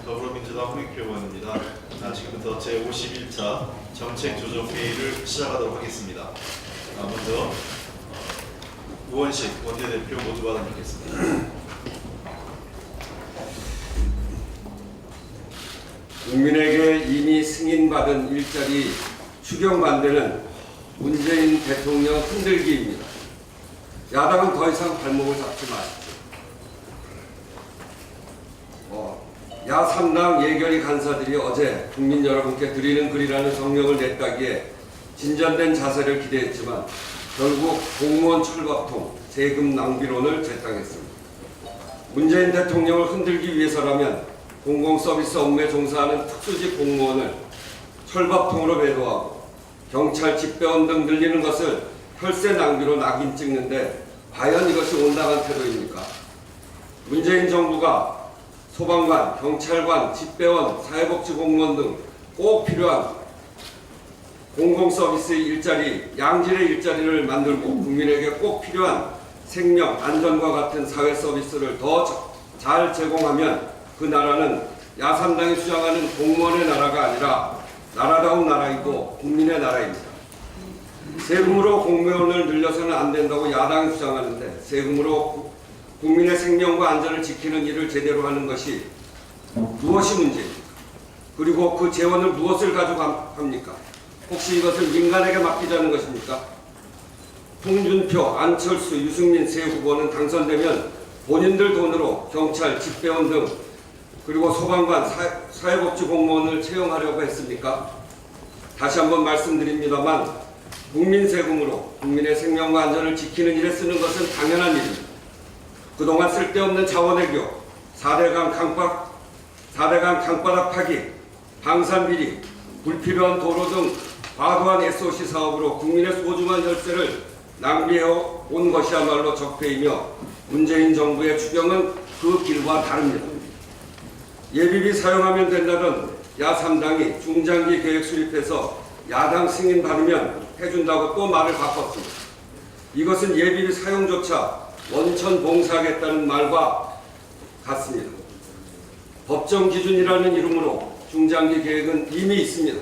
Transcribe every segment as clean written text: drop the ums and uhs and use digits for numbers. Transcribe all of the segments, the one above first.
더불어민주당 홍익표 의원입니다. 지금부터 제51차 정책조정회의를 시작하도록 하겠습니다. 먼저 우원식 원내대표 모두 받아뵙겠습니다. 국민에게 이미 승인받은 일자리 추경 반대는 문재인 대통령 흔들기입니다. 야당은 더 이상 발목을 잡지 마십시오. 야3당 예결위 간사들이 어제 국민 여러분께 드리는 글이라는 성명을 냈다기에 진전된 자세를 기대했지만 결국 공무원 철밥통, 세금 낭비론을 제땅했습니다. 문재인 대통령을 흔들기 위해서라면 공공서비스 업무에 종사하는 특수직 공무원을 철밥통으로 매도하고 경찰 집배원 등 늘리는 것을 혈세 낭비로 낙인 찍는데 과연 이것이 온당한 태도입니까? 문재인 정부가 소방관, 경찰관, 집배원, 사회복지공무원 등 꼭 필요한 공공서비스의 일자리, 양질의 일자리를 만들고 국민에게 꼭 필요한 생명, 안전과 같은 사회서비스를 더 잘 제공하면 그 나라는 야3당이 주장하는 공무원의 나라가 아니라 나라다운 나라이고 국민의 나라입니다. 세금으로 공무원을 늘려서는 안 된다고 야당이 주장하는데 세금으로 국민의 생명과 안전을 지키는 일을 제대로 하는 것이 무엇이 문제입니까? 그리고 그 재원을 무엇을 가지고 합니까? 혹시 이것을 민간에게 맡기자는 것입니까? 홍준표, 안철수, 유승민 세 후보는 당선되면 본인들 돈으로 경찰, 집배원 등 그리고 소방관, 사회복지공무원을 채용하려고 했습니까? 다시 한번 말씀드립니다만 국민 세금으로 국민의 생명과 안전을 지키는 일에 쓰는 것은 당연한 일입니다. 그동안 쓸데없는 자원외교, 4대강 강바닥 파기, 방산비리, 불필요한 도로 등 과도한 SOC 사업으로 국민의 소중한 혈세를 낭비해 온 것이야말로 적폐이며 문재인 정부의 추경은 그 길과 다릅니다. 예비비 사용하면 된다던 야3당이 중장기 계획 수립해서 야당 승인 받으면 해준다고 또 말을 바꿨습니다. 이것은 예비비 사용조차 원천 봉사하겠다는 말과 같습니다. 법정 기준이라는 이름으로 중장기 계획은 이미 있습니다.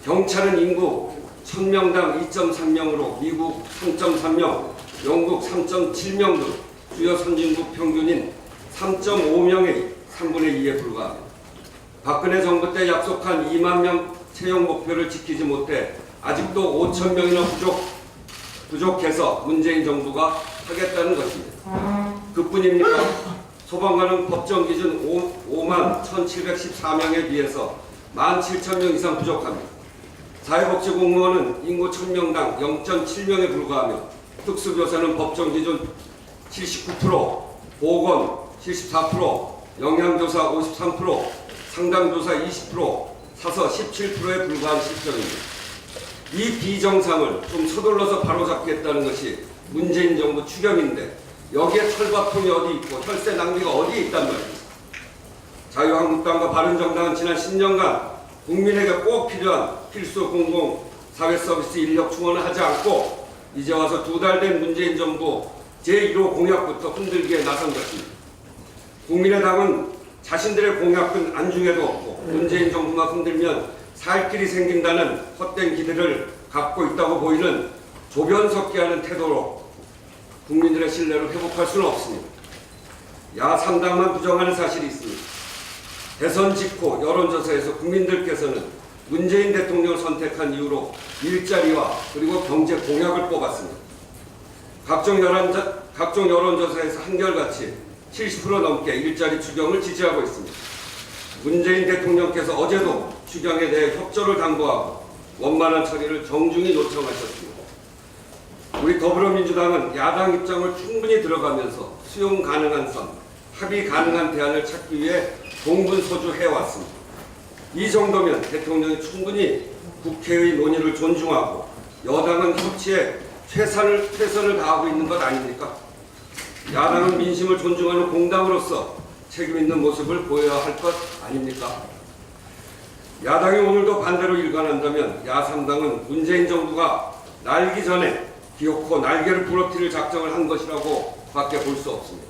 경찰은 인구 1000명당 2.3명으로 미국 3.3명, 영국 3.7명 등 주요 선진국 평균인 3.5명의 3분의 2에 불과합니다. 박근혜 정부 때 약속한 2만 명 채용 목표를 지키지 못해 아직도 5,000명이나 부족해서 문재인 정부가 하겠다는 것입니다. 그뿐입니까? 소방관은 법정 기준 5만 1,714명에 비해서 17,000명 이상 부족합니다. 사회복지공무원은 인구 1000명당 0.7명에 불과하며 특수교사는 법정 기준 79%, 보건 74%, 영양교사 53%, 상담교사 20%, 사서 17%에 불과한 실정입니다. 이 비정상을 좀 서둘러서 바로잡겠다는 것이 문재인 정부 추경인데 여기에 철밥통이 어디 있고 혈세 낭비가 어디에 있단 말입니다. 자유한국당과 바른정당은 지난 10년간 국민에게 꼭 필요한 필수 공공 사회서비스 인력 충원을 하지 않고 이제 와서 2달 된 문재인 정부 제1호 공약부터 흔들기에 나선 것입니다. 국민의당은 자신들의 공약은 안중에도 없고 문재인 정부만 흔들면 살 길이 생긴다는 헛된 기대를 갖고 있다고 보이는 조변석기하는 태도로 국민들의 신뢰를 회복할 수는 없습니다. 야3당만 부정하는 사실이 있습니다. 대선 직후 여론조사에서 국민들께서는 문재인 대통령을 선택한 이유로 일자리와 그리고 경제 공약을 뽑았습니다. 각종 여론조사에서 한결같이 70% 넘게 일자리 추경을 지지하고 있습니다. 문재인 대통령께서 어제도 추경에 대해 협조를 당부하고 원만한 처리를 정중히 요청하셨습니다. 우리 더불어민주당은 야당 입장을 충분히 들어가면서 수용 가능한 선, 합의 가능한 대안을 찾기 위해 동분서주해왔습니다. 이 정도면 대통령이 충분히 국회의 논의를 존중하고 여당은 협치에 최선을 다하고 있는 것 아닙니까? 야당은 민심을 존중하는 공당으로서 책임 있는 모습을 보여야 할 것 아닙니까? 야당이 오늘도 반대로 일관한다면 야3당은 문재인 정부가 날기 전에 기어코 날개를 부러뜨릴 작정을 한 것이라고 밖에 볼 수 없습니다.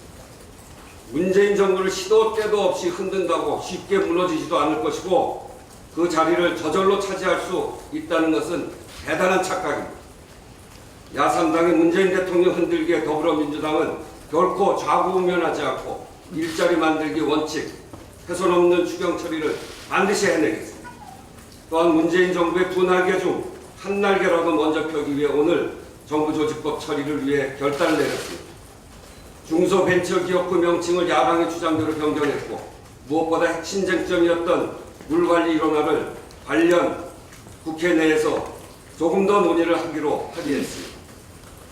문재인 정부를 시도 때도 없이 흔든다고 쉽게 무너지지도 않을 것이고 그 자리를 저절로 차지할 수 있다는 것은 대단한 착각입니다. 야3당이 문재인 대통령 흔들기에 더불어민주당은 결코 좌우우면하지 않고 일자리 만들기 원칙, 훼손 없는 추경 처리를 반드시 해내겠습니다. 또한 문재인 정부의 두 날개 중 한 날개라도 먼저 펴기 위해 오늘 정부조직법 처리를 위해 결단을 내렸습니다. 중소벤처기업부 명칭을 야당의 주장대로 변경했고 무엇보다 핵심 쟁점이었던 물관리 일원화를 관련 국회 내에서 조금 더 논의를 하기로 합의했습니다.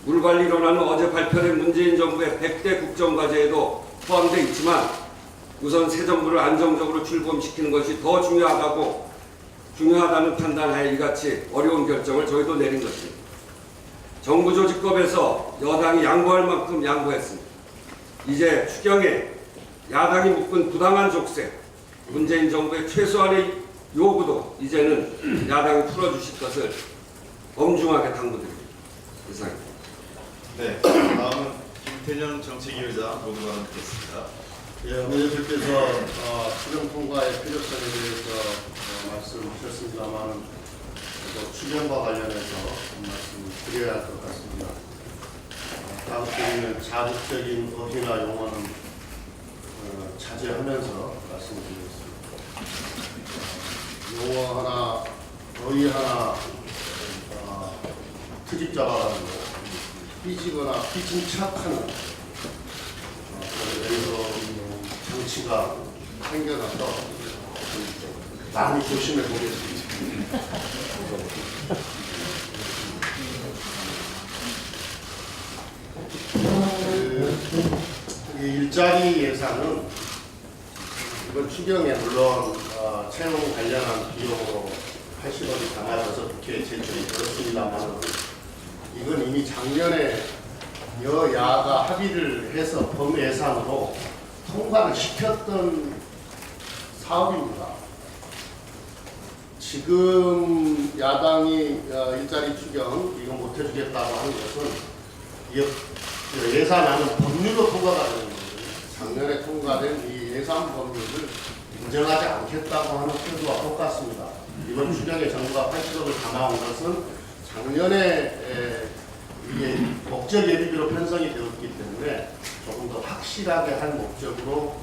물관리 일원화는 어제 발표된 문재인 정부의 100대 국정과제에도 포함되어 있지만 우선 새 정부를 안정적으로 출범시키는 것이 더 중요하다는 판단하에 이같이 어려운 결정을 저희도 내린 것입니다. 정부조직법에서 여당이 양보할 만큼 양보했습니다. 이제 추경에 야당이 묶은 부당한 족쇄, 문재인 정부의 최소한의 요구도 이제는 야당이 풀어주실 것을 엄중하게 당부드립니다. 이상입니다. 네, 다음은 김태년 정책위의장 모두 발언 듣겠습니다. 예, 원내대표께서 추경 통과의 필요성에 대해서 말씀하셨습니다만 추경과 관련해서 말씀을 드려야 할 것 같습니다. 다음번에는 자극적인 어휘나 용어는 자제하면서 말씀드리겠습니다. 용어 하나, 어휘 하나 트집 잡아가지고 삐지거나 삐짐착하는 그래서 장치가 생겨나서 많이 조심해 보겠습니다. 이 일자리 예산은 이번 추경에 물론 채용 관련한 비용으로 80억이 담아져서 국회에 제출이 되었습니다만 이건 이미 작년에 여야가 합의를 해서 범예산으로 통과를 시켰던 사업입니다. 지금 야당이 일자리 추경 이거 못 해주겠다고 하는 것은 예산안은 법률로 통과가 되는 거예요. 작년에 통과된 이 예산 법률을 인정하지 않겠다고 하는 태도와 똑같습니다. 이번 추경에 정부가 80억을 담아온 것은 작년에 이게 목적 예비비로 편성이 되었기 때문에 조금 더 확실하게 할 목적으로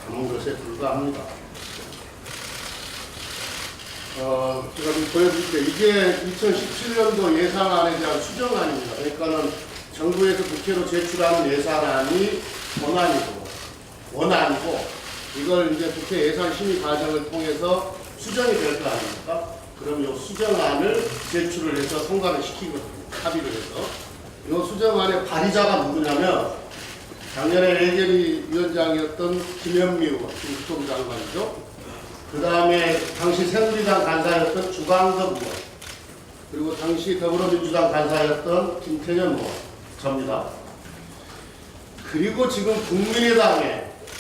담은 것에 불과합니다. 제가 좀 보여드릴게요. 이게 2017년도 예산안에 대한 수정안입니다. 그러니까는 정부에서 국회로 제출하는 예산안이 원안이고 이걸 이제 국회 예산 심의 과정을 통해서 수정이 될 거 아닙니까? 그럼 이 수정안을 제출을 해서 통과를 시키거든요. 합의를 해서. 이 수정안의 발의자가 누구냐면 작년에 예결위 위원장이었던 김현미 의원, 지금 장관이죠. 그 다음에 당시 새누리당 간사였던 주광덕 의원, 그리고 당시 더불어민주당 간사였던 김태년 의원, 접니다. 그리고 지금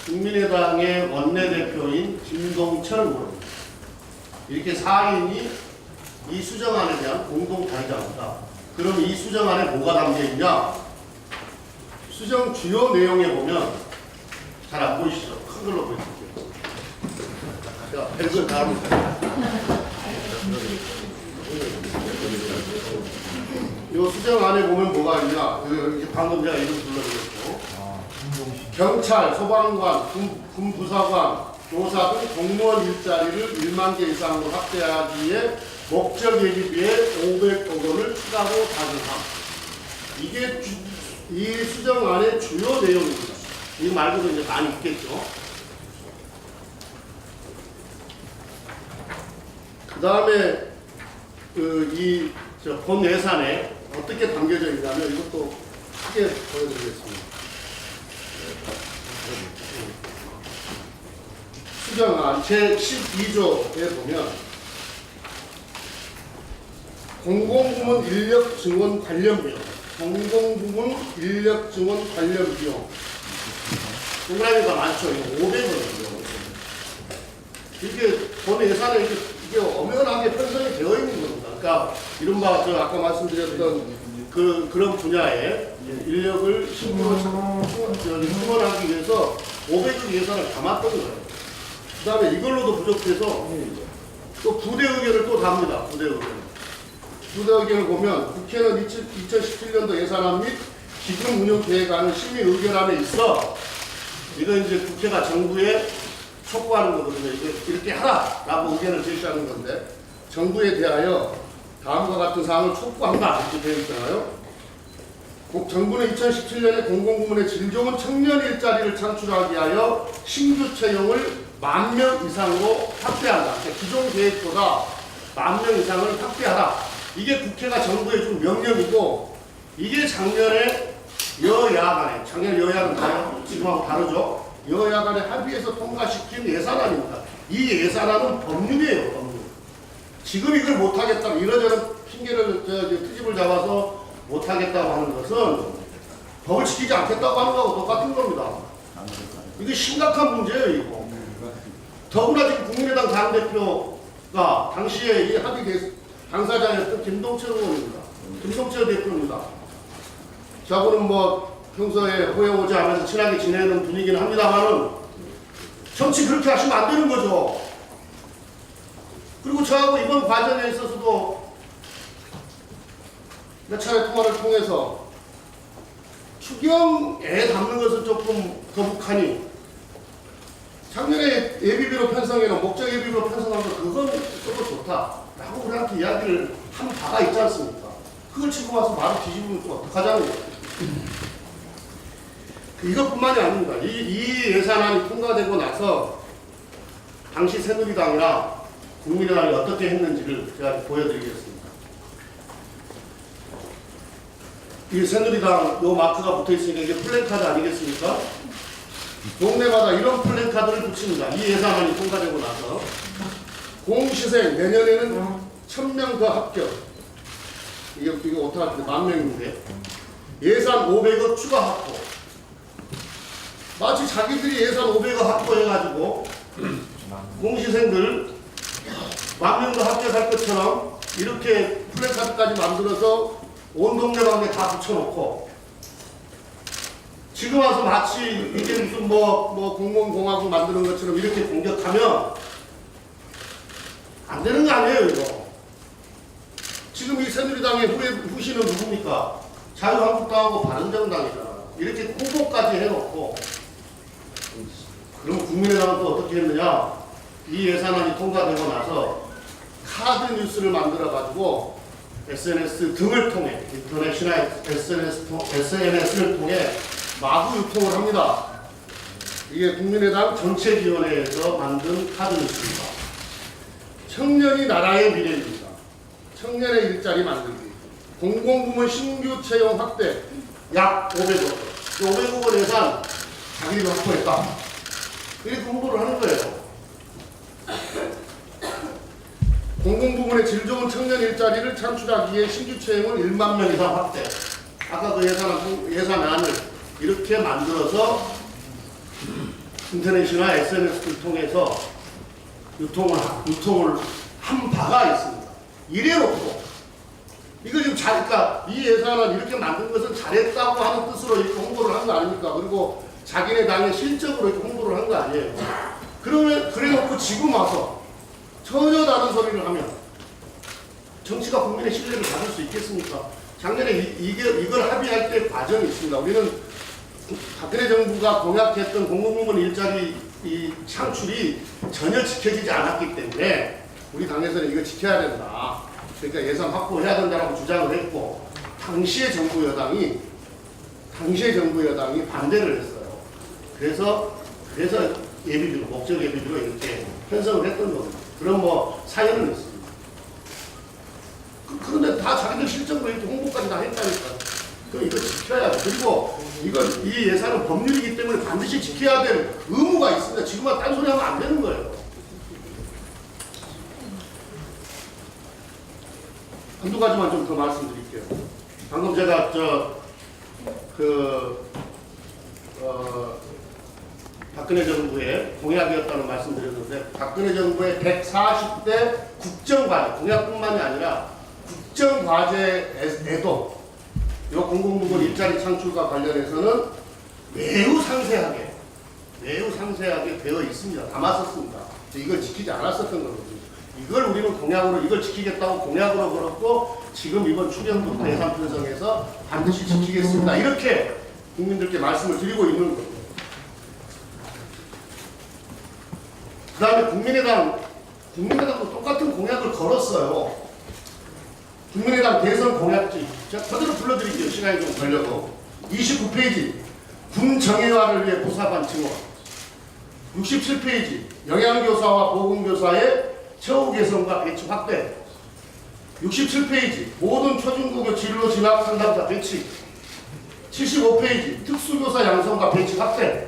국민의당의 원내대표인 김동철 의원, 이렇게 4인이 이 수정안에 대한 공동 발의자입니다. 그럼 이 수정안에 뭐가 담겨 있냐? 수정 주요 내용에 보면 잘 안 보이시죠? 큰 걸로 보여드릴게요. 자, 별걸 다 합니다. 이 수정안에 보면 뭐가 있냐? 방금 제가 이름 불러드렸고, 경찰, 소방관, 군부사관, 교사 등 공무원 일자리를 1만 개 이상으로 확대하기 위해 목적 예비비에 500억 원을 추가로 반영함. 이게 이 수정안의 주요 내용입니다. 이거 말고도 이제 많이 있겠죠. 그 다음에 본 예산에 어떻게 담겨져 있냐면 이것도 크게 보여드리겠습니다. 수정안 제12조에 보면 공공부문 인력 증원 관련 비용, 공공부문 인력 증원 관련 비용 동그라미가 많죠. 이거 500원이에요. 이게 본 예산에 이게 엄연하게 편성이 되어 있는 겁니다. 그러니까 이른바 저 아까 말씀드렸던 그런 분야에 인력을 충원하기 위해서 500억 예산을 담았던 거예요. 그 다음에 이걸로도 부족해서 또 부대 의견을 또 답니다. 부대 의견. 부대 의견을 보면 국회는 2017년도 예산안 및 기금 운영 계획안은 시민 의견안에 있어. 이건 이제 국회가 정부에 촉구하는 거거든요. 이렇게 하라라고 의견을 제시하는 건데 정부에 대하여 다음과 같은 사항을 촉구한다 이렇게 되어 있잖아요. 정부는 2017년에 공공부문의 질 좋은 청년 일자리를 창출하기 위하여 신규 채용을 10,000명 이상으로 확대한다. 그러니까 기존 계획보다 10,000명 이상을 확대하라. 이게 국회가 정부에 준 명령이고 이게 작년에 여야 간에 작년 여야는 다요 지금하고 다르죠. 여야 간에 합의해서 통과시킨 예산안입니다. 이 예산안은 법률이에요. 법률. 지금 이걸 못하겠다 이러저런 핑계를 트집을 잡아서 못하겠다고 하는 것은 법을 지키지 않겠다고 하는 거하고 똑같은 겁니다. 이게 심각한 문제예요. 이거. 더구나 지금 국민의당 당대표가 당시에 이 합의 당사자였던 김동철 의원입니다. 김동철 대표입니다. 저분은 뭐 평소에 호해오지 하면서 친하게 지내는 분위기는 합니다만은 정치 그렇게 하시면 안 되는 거죠. 그리고 저하고 이번 과정에 있어서도 몇 차례 통화를 통해서 추경에 담는 것은 조금 거북하니 작년에 예비비로 편성해놓은 목적 예비비로 편성한 거 그건 조금 좋다라고 우리한테 이야기를 한 바가 있지 않습니까? 그걸 지금 와서 말을 뒤집으면 또 어떡하자는 거예요. 이것뿐만이 아닙니다. 이 예산안이 통과되고 나서 당시 새누리당이랑 국민의당이 어떻게 했는지를 제가 보여드리겠습니다. 이 새누리당 요 마크가 붙어 있으니까 이게 플래카드 아니겠습니까? 동네마다 이런 플래카드를 붙입니다. 이 예산안이 통과되고 나서 공시생 내년에는 1,000명 더 합격. 이게 어떻게 하는데 10,000명인데 예산 500억 추가 확보. 마치 자기들이 예산 500억 확보해가지고 공시생들 10,000명 더 합격할 것처럼 이렇게 플래카드까지 만들어서 온 동네방네 다 붙여놓고 지금 와서 마치 이게 무슨 뭐 공무원공화국 만드는 것처럼 이렇게 공격하면 안 되는 거 아니에요, 이거. 지금 이 새누리당의 후신은 누굽니까? 자유한국당하고 바른정당이잖아. 이렇게 홍보까지 해놓고 그럼 국민의당은 또 어떻게 했느냐? 이 예산안이 통과되고 나서 카드 뉴스를 만들어가지고 SNS 등을 통해 인터내셔널 SNS를 통해 마구 유통을 합니다. 이게 국민의당 정책위원회에서 만든 카드 뉴스입니다. 청년이 나라의 미래입니다. 청년의 일자리 만들기, 공공부문 신규 채용 확대 약 500억. 500억 원 예산 자기들이 확보했다. 이렇게 홍보를 하는 거예요. 공공부문의 질 좋은 청년 일자리를 창출하기 위해 신규 채용을 10,000명 이상 확대. 아까 그 예산안을 이렇게 만들어서 인터넷이나 SNS를 통해서 유통을 한 바가 있습니다. 이래놓고 이거 지금 그러니까 이 예산을 이렇게 만든 것은 잘했다고 하는 뜻으로 이렇게 홍보를 한 거 아닙니까? 그리고 자기네 당의 실적으로 이렇게 홍보를 한 거 아니에요. 그래놓고 지금 와서 전혀 다른 소리를 하면 정치가 국민의 신뢰를 받을 수 있겠습니까? 작년에 이걸 합의할 때 과정이 있습니다. 우리는 박근혜 정부가 공약했던 공공부문 일자리 이 창출이 전혀 지켜지지 않았기 때문에 우리 당에서는 이거 지켜야 된다. 그러니까 예산 확보해야 된다라고 주장을 했고 당시의 정부 여당이 반대를 했어요. 그래서 예비비로 목적 예비비로 이렇게 편성을 했던 겁니다. 그런 뭐 사연은 있습니다. 그런데 다 자기들 실적으로 이렇게 홍보까지 다 했다니까. 그럼 이거 지켜야 돼. 그리고 이 예산은 법률이기 때문에 반드시 지켜야 될 의무가 있습니다. 지금만 딴소리 하면 안 되는 거예요. 한두 가지만 좀 더 말씀드릴게요. 방금 제가 박근혜 정부의 공약이었다는 말씀드렸는데 박근혜 정부의 140대 국정과제 공약뿐만이 아니라 국정과제에도 이 공공부문 일자리 창출과 관련해서는 매우 상세하게 매우 상세하게 되어 있습니다. 담았었습니다. 이걸 지키지 않았었던 거거든요. 이걸 우리는 공약으로 이걸 지키겠다고 공약으로 걸었고 지금 이번 추경도 예산 편성에서 반드시 지키겠습니다. 이렇게 국민들께 말씀을 드리고 있는 겁니다. 그 다음에 국민의당도 똑같은 공약을 걸었어요. 국민의당 대선 공약지 제가 그대로 불러드릴게요. 시간이 좀 걸려도 29페이지 군 정예화를 위해 부사관 증원 67페이지 영양교사와 보건교사의 처우 개선과 배치 확대 67페이지 모든 초중고교 진로 진학 상담사 배치 75페이지 특수교사 양성과 배치 확대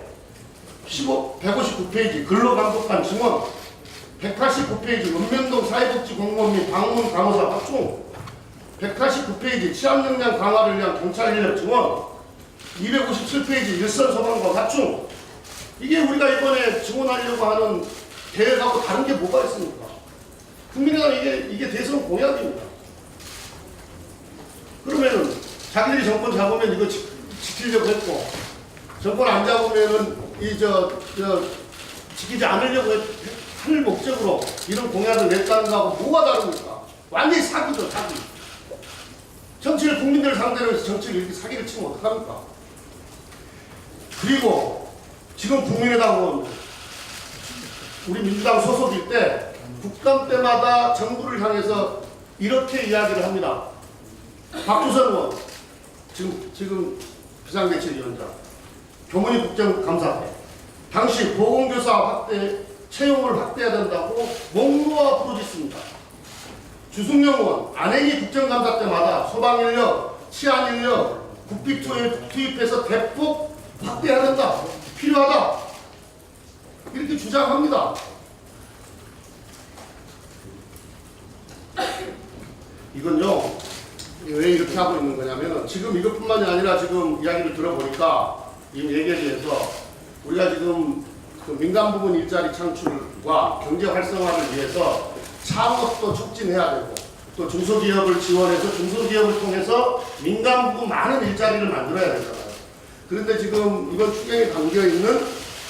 159페이지 근로감독관 증원 189페이지 읍면동 사회복지 공무원 및 방문 간호사 확충 189페이지 치안 역량 강화를 위한 경찰 인력 증원 257페이지 일선 소방관 확충 이게 우리가 이번에 증원하려고 하는 계획하고 다른 게 뭐가 있습니까? 국민의당 이게 대선 공약입니다. 그러면은 자기들이 정권 잡으면 이거 지키려고 했고 정권 안 잡으면은 지키지 않으려고 할 목적으로 이런 공약을 냈다는 거하고 뭐가 다릅니까? 완전히 사기죠, 사기. 정치를 국민들 상대로 해서 정치를 이렇게 사기를 치면 어떡합니까? 그리고 지금 국민의당은 우리 민주당 소속일 때 국감 때마다 정부를 향해서 이렇게 이야기를 합니다. 박주선 의원, 지금 비상대책위원장, 교문위 국정감사 때 당시 보건교사 확대, 채용을 확대해야 된다고 목 놓아 부르짖습니다. 주승용 의원, 안행이 국정감사 때마다 소방인력, 치안인력, 국비 투입해서 대폭 확대해야 된다. 필요하다. 이렇게 주장합니다. 이건요, 왜 이렇게 하고 있는 거냐면 지금 이것뿐만이 아니라 지금 이야기를 들어보니까 이 얘기에 대해서 우리가 지금 그 민간 부분 일자리 창출과 경제 활성화를 위해서 창업도 촉진해야 되고 또 중소기업을 지원해서 중소기업을 통해서 민간 부분 많은 일자리를 만들어야 되잖아요. 그런데 지금 이번 추경에 담겨있는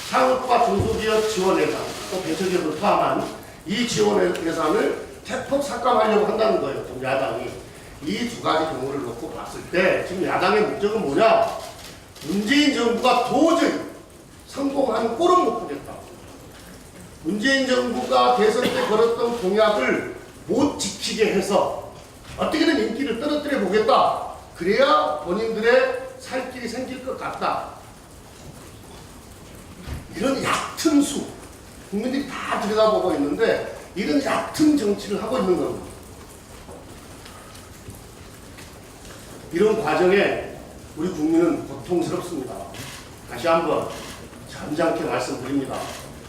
창업과 중소기업 지원 예산 또 벤처기업을 포함한 이 지원 예산을 대폭 삭감하려고 한다는 거예요. 지금 야당이. 이 두 가지 경우를 놓고 봤을 때 지금 야당의 목적은 뭐냐? 문재인 정부가 도저히 성공한 꼴은 못 보겠다. 문재인 정부가 대선 때 걸었던 공약을 못 지키게 해서 어떻게든 인기를 떨어뜨려 보겠다. 그래야 본인들의 살 길이 생길 것 같다. 이런 얕은 수, 국민들이 다 들여다보고 있는데 이런 얕은 정치를 하고 있는 겁니다. 이런 과정에 우리 국민은 고통스럽습니다. 다시 한번 점잖게 말씀드립니다.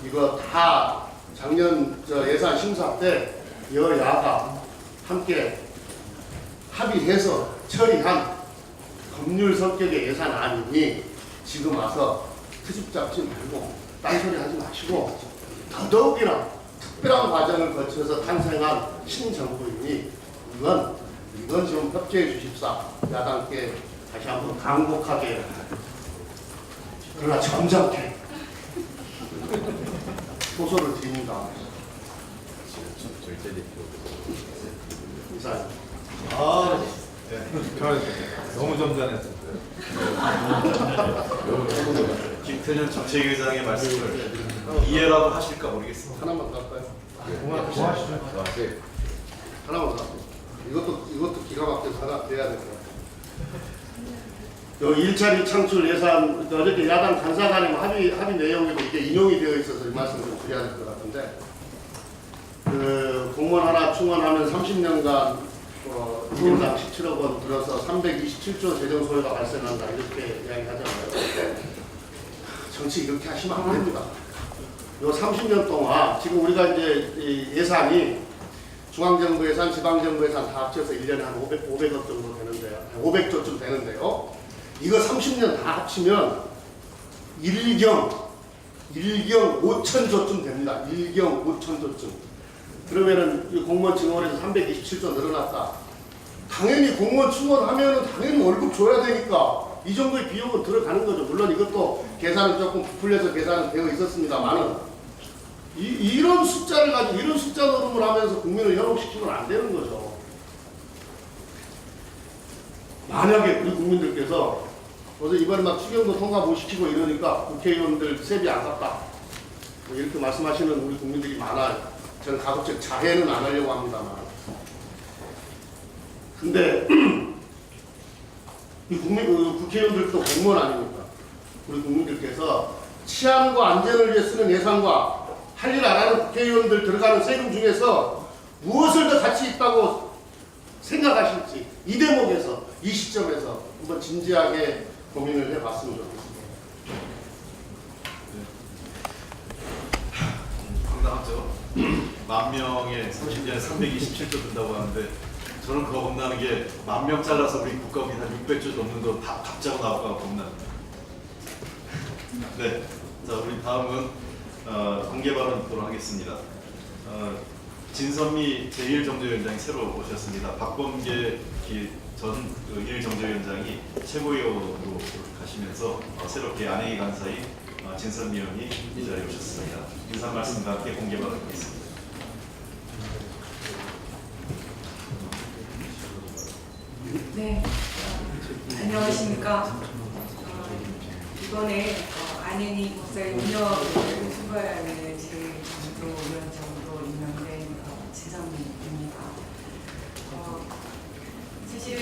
이거 다 작년 예산 심사 때 여야가 함께 합의해서 처리한 법률 성격의 예산안이니 지금 와서 트집 잡지 말고 딴소리 하지 마시고 더더욱이나 특별한 과정을 거쳐서 탄생한 신정부이니 이건 좀 협조해 주십사. 야당께 다시 한번 강곡하게 그러나 점잖게 호소를 드립니다. 이사님. 너무 점잖했어. 김태년 정책위원장의 말씀을 이해라도 하실까 모르겠습니다. 하나만 더 할까요? 고하시죠. 하나만 더 할게요. 이것도 기가 막혀서 하나 돼야 될 것 같아요. 일자리 창출 예산 어저께 야당 간사간의 합의 내용에도 이게 인용이 되어 있어서 이 말씀을 좀 드려야 될 것 같은데 공무원 하나 충원하면 30년간 1인당 17억 원 들어서 327조 재정 소요가 발생한다 이렇게 이야기하잖아요. 정치 이렇게 하시면 안 됩니다. 요 30년 동안 지금 우리가 이제 예산이 중앙정부 예산, 지방정부 예산 다 합쳐서 1년에 한 500억 정도 되는데요. 500조쯤 되는데요. 이거 30년 다 합치면 1경 5천조쯤 됩니다. 1경 5천조쯤. 그러면은 이 공무원 증원에서 327조 늘어났다. 당연히 공무원 충원하면은 당연히 월급 줘야 되니까 이 정도의 비용은 들어가는 거죠. 물론 이것도 계산은 조금 부풀려서 계산은 되어 있었습니다만은 이런 숫자를 가지고 이런 숫자 노름을 하면서 국민을 현혹시키면 안 되는 거죠. 만약에 우리 국민들께서 어제 이번에 막 추경도 통과 못 시키고 이러니까 국회의원들 세비 아깝다 뭐 이렇게 말씀하시는 우리 국민들이 많아요. 저는 가급적 자해는 안 하려고 합니다만. 근데 이 국회의원들도 공무원 아닙니까? 우리 국민들께서 치안과 안전을 위해 쓰는 예산과 할 일 안 하는 국회의원들 들어가는 세금 중에서 무엇을 더 가치 있다고 생각하실지 이 대목에서 이 시점에서 한번 진지하게 고민을 해봤으면 좋겠습니다. 황당하죠. 10,000명에 30년에 327조 든다고 하는데 저는 그거 겁나는 게 10,000명 잘라서 우리 국가비 한 600조 넘는 거 다 갑자기 나올까 겁납니다. 네, 자 우리 다음은 공개 발언 듣도록 하겠습니다. 진선미 제1정조위원장이 새로 오셨습니다. 박범계 전 1정조위원장이 최고위원으로 가시면서 새롭게 안행이 간사인 진선미 의원이 이 자리에 오셨습니다. 인사 말씀과 함께 공개 발언하겠습니다. 네, 안녕하십니까. 이번에 안혜니 목사의 운영을 수고하는 제1정조위원장으로 임명된 진선미입니다. 사실은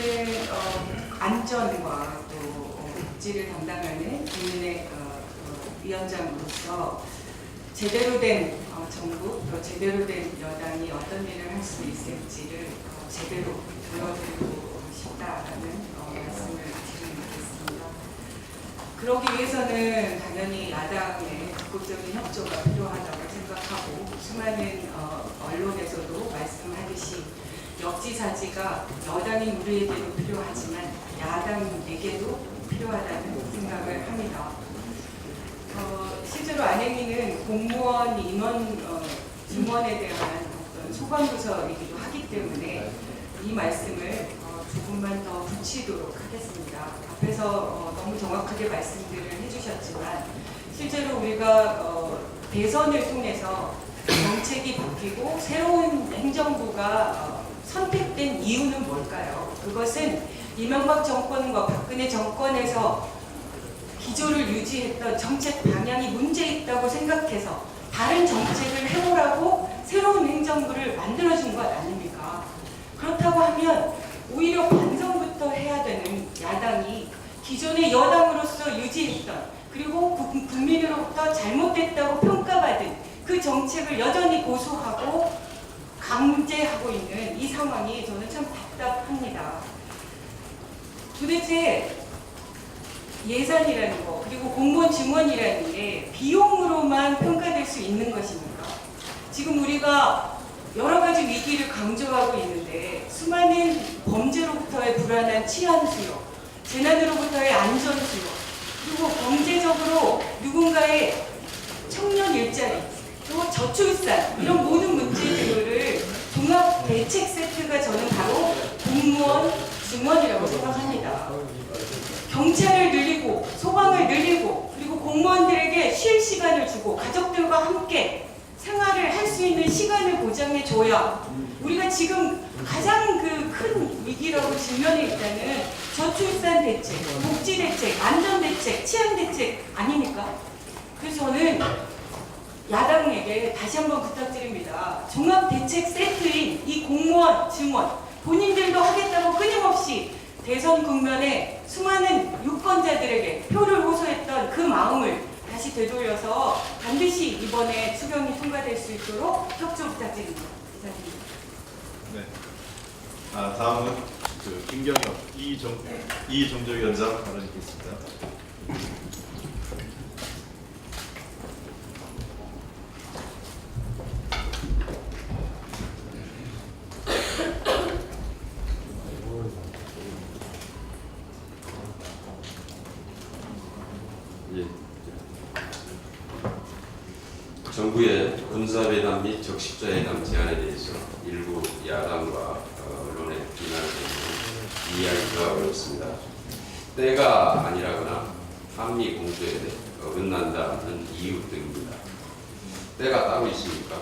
안전과 또 복지를 담당하는 국민의 위원장으로서 제대로 된 정부 또 제대로 된 여당이 어떤 일을 할 수 있을지를 제대로 보여드리고 싶다라는 말씀을 드리겠습니다. 그러기 위해서는 당연히 야당의 적극적인 협조가 필요하다고 생각하고 수많은 언론에서도 말씀하듯이 역지사지가 여당인 우리에게도 필요하지만 야당에게도 필요하다는 생각을 합니다. 실제로 안혜미는 공무원 임원에 대한 어떤 소관부서이기도 하기 때문에 이 말씀을 조금만 더 붙이도록 하겠습니다. 앞에서 너무 정확하게 말씀들을 해주셨지만 실제로 우리가 대선을 통해서 정책이 바뀌고 새로운 행정부가 선택된 이유는 뭘까요? 그것은 이명박 정권과 박근혜 정권에서 기조를 유지했던 정책 방향이 문제 있다고 생각해서 다른 정책을 해보라고 새로운 행정부를 만들어준 것 아닙니까? 그렇다고 하면 오히려 반성부터 해야 되는 야당이 기존의 여당으로서 유지했던 그리고 국민으로부터 잘못됐다고 평가받은 그 정책을 여전히 고수하고 강제하고 있는 이 상황이 저는 참 답답합니다. 도대체 예산이라는 거 그리고 공무원 증원이라는 게 비용으로만 평가될 수 있는 것입니까? 지금 우리가 여러 가지 위기를 강조하고 있는데 수많은 범죄로부터의 불안한 치안 수요, 재난으로부터의 안전 수요, 그리고 경제적으로 누군가의 청년 일자리, 또 저출산 이런 모든 문제들을 종합 대책 세트가 저는 바로 공무원 증원이라고 생각합니다. 경찰을 늘리고 소방을 늘리고 그리고 공무원들에게 쉴 시간을 주고 가족들과 함께 생활을 할 수 있는 시간을 보장해 줘야 우리가 지금 가장 그 큰 위기라고 직면해 있다는 저출산 대책, 복지 대책, 안전 대책, 치안 대책 아닙니까? 그래서 저는 야당에게 다시 한번 부탁드립니다. 종합 대책 세트인 이 공무원 증원 본인들도 하겠다고 끊임없이 대선 국면에 수많은 유권자들에게 표를 호소했던 그 마음을 다시 되돌려서 반드시 이번에 추경이 통과될 수 있도록 협조 부탁드립니다. 네. 다음은 김경엽 이정조위원장 발언 있겠습니다. 정부의 군사회담 및 적십자회담 제안에 대해서 일부 야당과 언론의 비난을 듣는 이야기가 어렵습니다. 때가 아니라거나 한미 공조에 어긋난다는 이유 등입니다. 때가 따로 있습니까?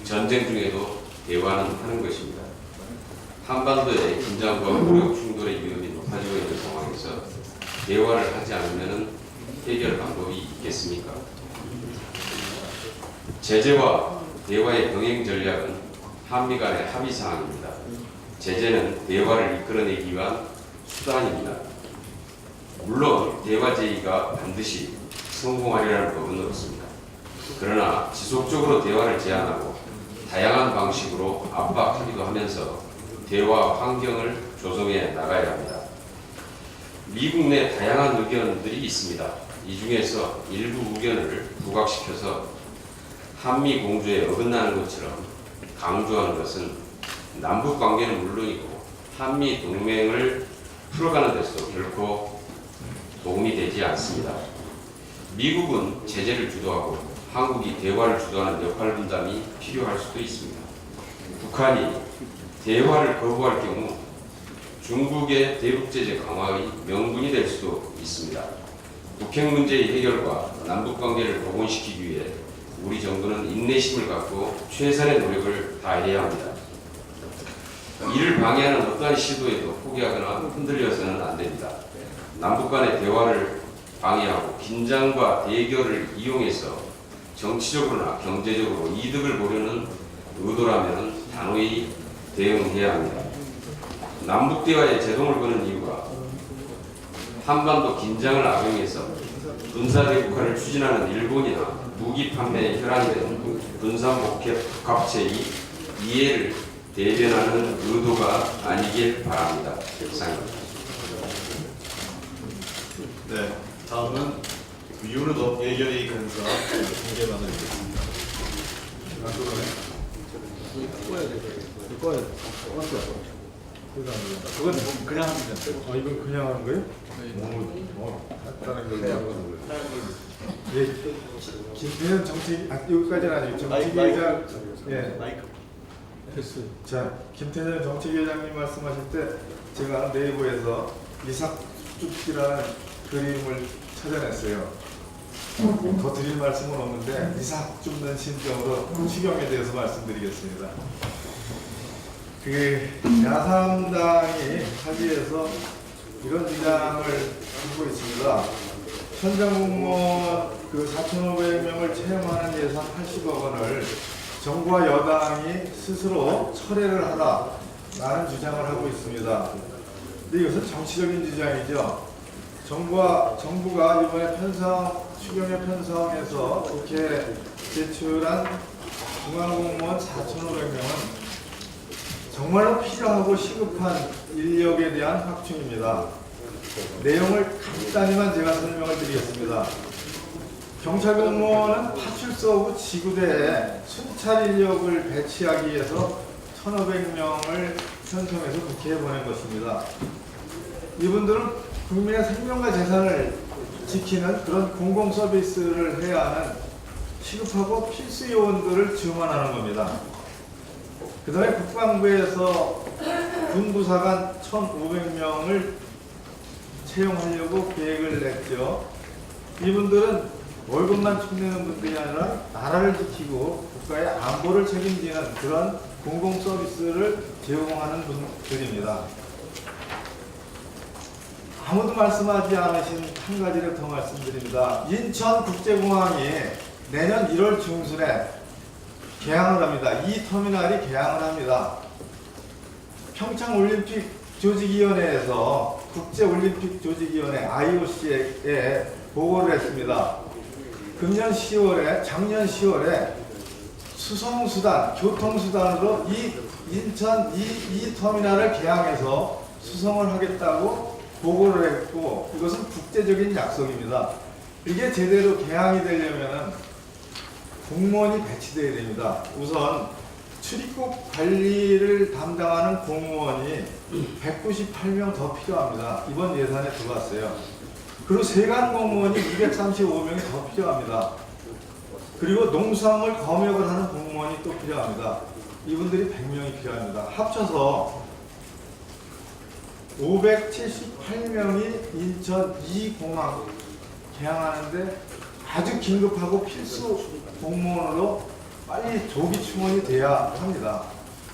전쟁 중에도 대화는 하는 것입니다. 한반도의 긴장과 무력 충돌의 위험이 높아지고 있는 상황에서 대화를 하지 않으면 해결 방법이 있겠습니까? 제재와 대화의 병행 전략은 한미 간의 합의 사항입니다. 제재는 대화를 이끌어내기 위한 수단입니다. 물론 대화 제의가 반드시 성공하리라는 법은 없습니다. 그러나 지속적으로 대화를 제안하고 다양한 방식으로 압박하기도 하면서 대화 환경을 조성해 나가야 합니다. 미국 내 다양한 의견들이 있습니다. 이 중에서 일부 의견을 부각시켜서 한미 공조에 어긋나는 것처럼 강조하는 것은 남북 관계는 물론이고 한미 동맹을 풀어가는 데서도 결코 도움이 되지 않습니다. 미국은 제재를 주도하고 한국이 대화를 주도하는 역할 분담이 필요할 수도 있습니다. 북한이 대화를 거부할 경우 중국의 대북 제재 강화의 명분이 될 수도 있습니다. 북핵 문제의 해결과 남북 관계를 복원시키기 위해 우리 정부는 인내심을 갖고 최선의 노력을 다해야 합니다. 이를 방해하는 어떠한 시도에도 포기하거나 흔들려서는 안 됩니다. 남북 간의 대화를 방해하고 긴장과 대결을 이용해서 정치적으로나 경제적으로 이득을 보려는 의도라면 단호히 대응해야 합니다. 남북 대화에 제동을 거는 이유가 한반도 긴장을 악용해서 군사대국화를 추진하는 일본이나 무기 판매에 혈안된 군사복합체의 이해를 대변하는 의도가 아니길 바랍니다. 이상입니다. 네, 다음은 유르도 예결위 간사 공개만을 듣겠습니다. 그건 그냥 하면 돼. 이건 그냥 하는 거예요? 간단한 걸로 하는 거예요. 예, 김태현 정책, 여기까지는 아니고 정책위의장, 예, 됐어요. 자, 김태현 정책위의장님 말씀하실 때 제가 네이버에서 이삭죽기라는 그림을 찾아냈어요. 더 드릴 말씀은 없는데 이삭 줍는 심정으로 추경에 대해서 말씀드리겠습니다. 그 야삼당이 합의해서 이런 주장을 하고 있습니다. 현장 공무원 4,500명을 채용하는 예산 80억 원을 정부와 여당이 스스로 철회를 하라라는 주장을 하고 있습니다. 근데 이것은 정치적인 주장이죠. 정부가 이번에 추경의 편성에서 국회에 제출한 중앙공무원 4,500명은 정말로 필요하고 시급한 인력에 대한 확충입니다. 내용을 간단히만 제가 설명을 드리겠습니다. 경찰 공무원은 파출소 후 지구대에 순찰 인력을 배치하기 위해서 1,500명을 편성해서 국회에 보낸 것입니다. 이분들은 국민의 생명과 재산을 지키는 그런 공공 서비스를 해야 하는 시급하고 필수 요원들을 증원하는 겁니다. 그 다음에 국방부에서 군부사관 1,500명을 채용하려고 계획을 냈죠. 이분들은 월급만 축내는 분들이 아니라 나라를 지키고 국가의 안보를 책임지는 그런 공공 서비스를 제공하는 분들입니다. 아무도 말씀하지 않으신 한 가지를 더 말씀드립니다. 인천국제공항이 내년 1월 중순에 개항을 합니다. 이 터미널이 개항을 합니다. 평창올림픽 조직위원회에서 국제올림픽 조직위원회 IOC에 보고를 했습니다. 작년 10월에 수송수단, 교통수단으로 이 인천 이 터미널을 개항해서 수송을 하겠다고 보고를 했고, 이것은 국제적인 약속입니다. 이게 제대로 개항이 되려면 공무원이 배치되어야 됩니다. 우선 출입국 관리를 담당하는 공무원이 198명 더 필요합니다. 이번 예산에 들어갔어요. 그리고 세관 공무원이 235명이 더 필요합니다. 그리고 농수산물 검역을 하는 공무원이 또 필요합니다. 이분들이 100명이 필요합니다. 합쳐서 578명이 인천 2공항 개항하는데 아주 긴급하고 필수 공무원으로 빨리 조기 충원이 돼야 합니다.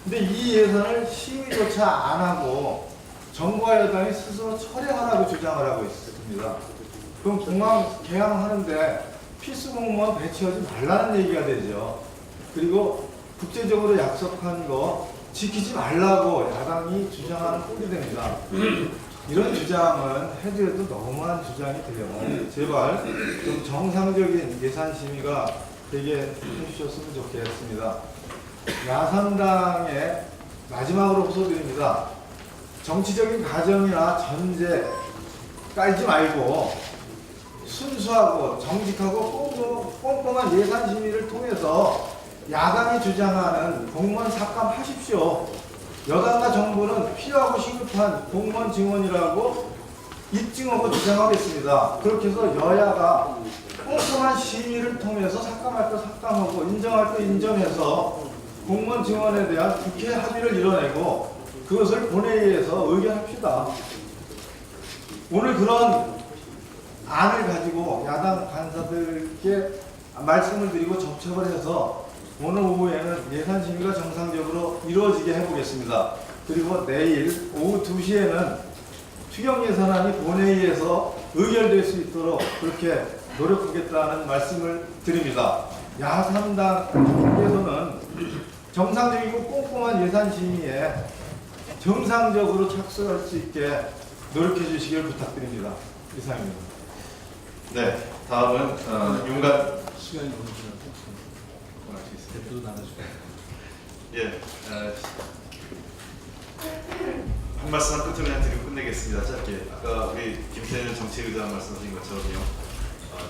근데 이 예산을 심의조차 안 하고 정부와 여당이 스스로 철회하라고 주장을 하고 있습니다. 그럼 공항 개항하는데 필수 공무원 배치하지 말라는 얘기가 되죠. 그리고 국제적으로 약속한 거 지키지 말라고 야당이 주장하는 꼴이 됩니다. 이런 주장은 해드려도 너무한 주장이 돼요. 제발 좀 정상적인 예산 심의가 되게 해주셨으면 좋겠습니다. 야삼당의 마지막으로 호소드립니다. 정치적인 가정이나 전제 깔지 말고 순수하고 정직하고 꼼꼼한 예산 심의를 통해서 야당이 주장하는 공무원 삭감하십시오. 여당과 정부는 필요하고 시급한 공무원 증원이라고 입증하고 주장하겠습니다. 그렇게 해서 여야가 꼼꼼한 심의를 통해서 삭감할 거 삭감하고 인정할 거 인정해서 공무원 증원에 대한 국회 합의를 이뤄내고 그것을 본회의에서 의결합시다. 오늘 그런 안을 가지고 야당 간사들께 말씀을 드리고 접촉을 해서 오늘 오후에는 예산 심의가 정상적으로 이루어지게 해보겠습니다. 그리고 내일 오후 2시에는 추경 예산안이 본회의에서 의결될 수 있도록 그렇게 노력하겠다는 말씀을 드립니다. 야삼당께서는 정상적이고 꼼꼼한 예산 심의에 정상적으로 착수할 수 있게 노력해 주시길 부탁드립니다. 이상입니다. 네, 다음은 윤관 시간이 너무 지났어. 대표도 나눠주세요. 예, 한 말씀 끝으로 그냥 드리고 끝내겠습니다. 짧게. 아까 우리 김태년 정치의장 말씀하신 것처럼요.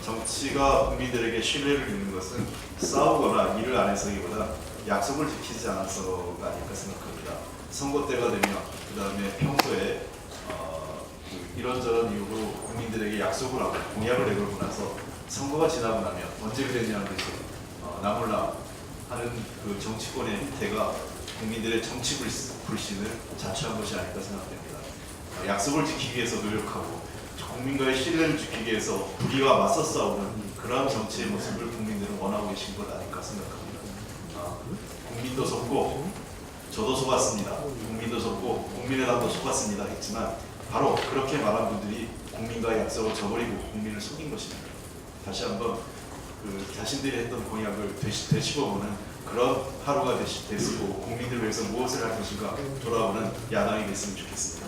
정치가 국민들에게 신뢰를 잃는 것은 싸우거나 일을 안 해서기보다 약속을 지키지 않아서가 아닐까 생각합니다. 선거 때가 되면 그 다음에 평소에 이런저런 이유로 국민들에게 약속을 하고 공약을 내걸고 나서 선거가 지나고 나면 언제 그랬냐는 듯이 나몰라 하는 그 정치권의 행태가 국민들의 정치 불신을 자초한 것이 아닐까 생각됩니다. 약속을 지키기 위해서 노력하고 국민과의 신뢰를 지키기 위해서 불의와 맞서 싸우는 그러한 정치의 모습을 국민들은 원하고 계신 것 아닐까 생각합니다. 국민도 속고 저도 속았습니다. 국민도 속고 국민의당도 속았습니다 했지만 바로 그렇게 말한 분들이 국민과의 약속을 저버리고 국민을 속인 것입니다. 다시 한번 그 자신들이 했던 공약을 되짚어보는 그런 하루가 되시고 국민들 위해서 무엇을 할 것인가 돌아오는 야당이 됐으면 좋겠습니다.